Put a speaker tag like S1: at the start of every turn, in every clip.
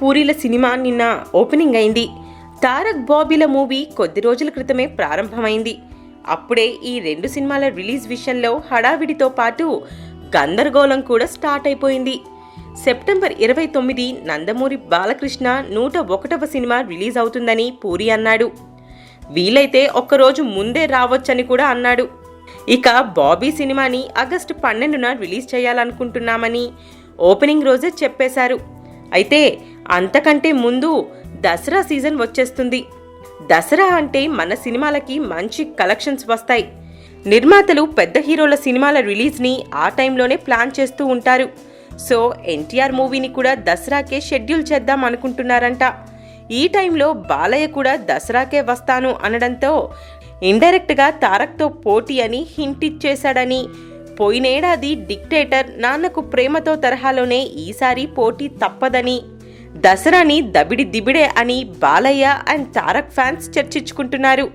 S1: పూరిల cinema నిన్న opening అయింది. Tarak బాబీల movie కొద్ది రోజుల క్రితమే ప్రారంభమైంది. అప్పుడే ఈ రెండు సినిమాల రిలీజ్ విషయంలో హడావిడితో పాటు గందరగోళం కూడా స్టార్ట్ అయిపోయింది. సెప్టెంబర్ 29 నందమూరి బాలకృష్ణ 101వ సినిమా రిలీజ్ అవుతుందని పూరి అన్నాడు. వీలైతే ఒక్కరోజు ముందే రావచ్చని కూడా అన్నాడు. ఇక బాబీ సినిమాని ఆగస్టు 12న రిలీజ్ చేయాలనుకుంటున్నామని ఓపెనింగ్ రోజే చెప్పేశారు. అయితే అంతకంటే ముందు దసరా సీజన్ వచ్చేస్తుంది. దసరా అంటే మన సినిమాలకి మంచి కలెక్షన్స్ వస్తాయి. నిర్మాతలు పెద్ద హీరోల సినిమాల రిలీజ్ని ఆ టైంలోనే ప్లాన్ చేస్తూ ఉంటారు. సో ఎన్టీఆర్ మూవీని కూడా దసరాకే షెడ్యూల్ చేద్దాం అనుకుంటున్నారంట. ఈ టైంలో బాలయ్య కూడా దసరాకే వస్తాను అనడంతో ఇండైరెక్ట్గా తారక్తో పోటీ అని హింట్ ఇచ్చేశాడని, పోయినేడాది డిక్టేటర్ నాన్నకు ప్రేమతో తరహాలోనే ఈసారి పోటీ తప్పదని, దసరాని దబిడి దిబిడే అని బాలయ్య అండ్ తారక్ ఫ్యాన్స్ చర్చించుకుంటున్నారు.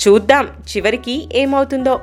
S1: చూద్దాం చివరికి ఏమవుతుందో.